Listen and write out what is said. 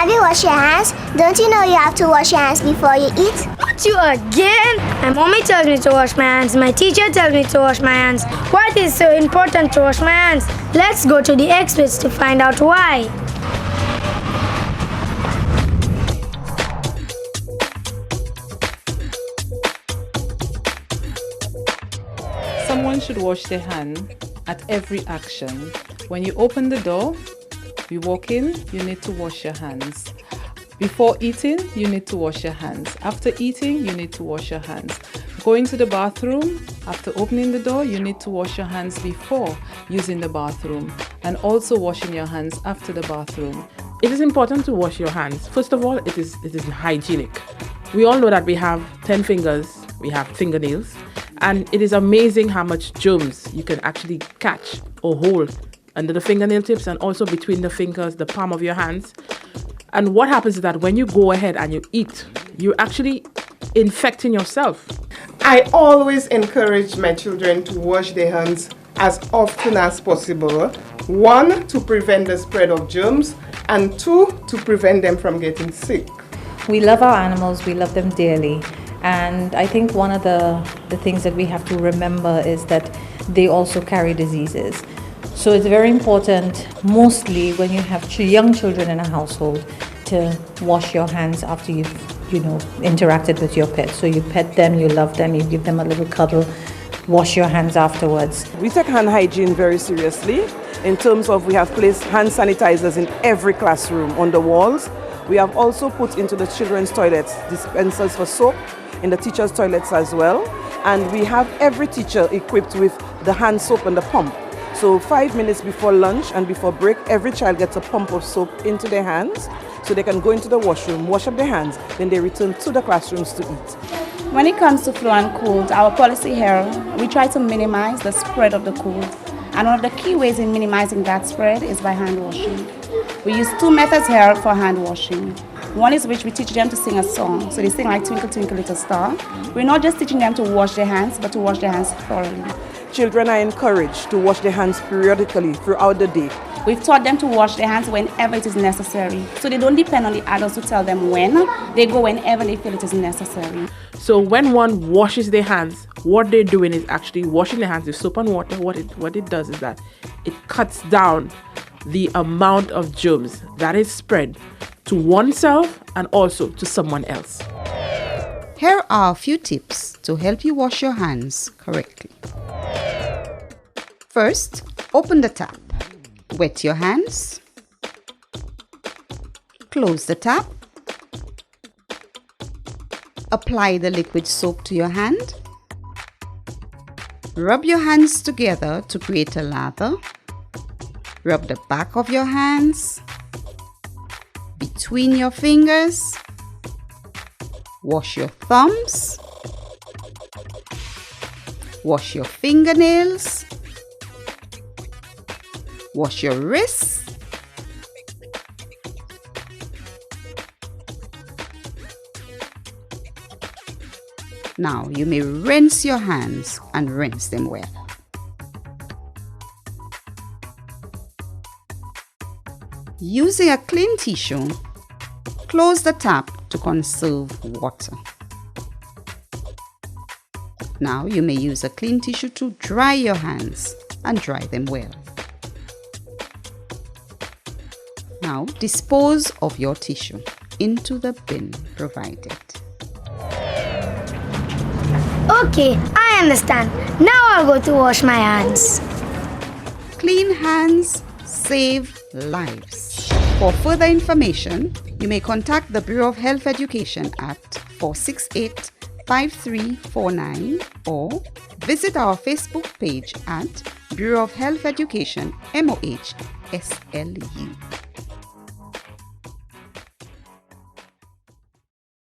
Have you washed your hands? Don't you know you have to wash your hands before you eat? Not you again! My mommy tells me to wash my hands. My teacher tells me to wash my hands. Why is it so important to wash my hands? Let's go to the experts to find out why. Someone should wash their hand at every action. When you open the door, you walk in, you need to wash your hands. Before eating, you need to wash your hands. After eating, you need to wash your hands. Going to the bathroom, after opening the door, you need to wash your hands before using the bathroom, and also washing your hands after the bathroom. It is important to wash your hands. First of all, it is hygienic. We all know that we have 10 fingers, we have fingernails, and it is amazing how much germs you can actually catch or hold under the fingernail tips and also between the fingers, the palm of your hands. And what happens is that when you go ahead and you eat, you're actually infecting yourself. I always encourage my children to wash their hands as often as possible. 1, to prevent the spread of germs, and 2, to prevent them from getting sick. We love our animals, we love them dearly. And I think one of the things that we have to remember is that they also carry diseases. So it's very important, mostly when you have young children in a household, to wash your hands after you've interacted with your pet. So you pet them, you love them, you give them a little cuddle, wash your hands afterwards. We take hand hygiene very seriously in terms of we have placed hand sanitizers in every classroom on the walls. We have also put into the children's toilets dispensers for soap, in the teachers' toilets as well. And we have every teacher equipped with the hand soap and the pump. So 5 minutes before lunch and before break, every child gets a pump of soap into their hands so they can go into the washroom, wash up their hands, then they return to the classrooms to eat. When it comes to flu and cold, our policy here, we try to minimize the spread of the cold. And one of the key ways in minimizing that spread is by hand washing. We use 2 methods here for hand washing. One is which we teach them to sing a song. So they sing like Twinkle Twinkle Little Star. We're not just teaching them to wash their hands, but to wash their hands thoroughly. Children are encouraged to wash their hands periodically throughout the day. We've taught them to wash their hands whenever it is necessary. So they don't depend on the adults to tell them when. They go whenever they feel it is necessary. So when one washes their hands, what they're doing is actually washing their hands with soap and water. What it does is that it cuts down the amount of germs that is spread to oneself and also to someone else. Here are a few tips to help you wash your hands correctly. First, open the tap. Wet your hands. Close the tap. Apply the liquid soap to your hand. Rub your hands together to create a lather. Rub the back of your hands, between your fingers. Wash your thumbs. Wash your fingernails. Wash your wrists. Now you may rinse your hands and rinse them well. Using a clean tissue, close the tap to conserve water. Now you may use a clean tissue to dry your hands and dry them well. Now dispose of your tissue into the bin provided. Okay, I understand. Now I'll go to wash my hands. Clean hands save lives. For further information, you may contact the Bureau of Health Education at 468-5349 or visit our Facebook page at Bureau of Health Education MOH SLU.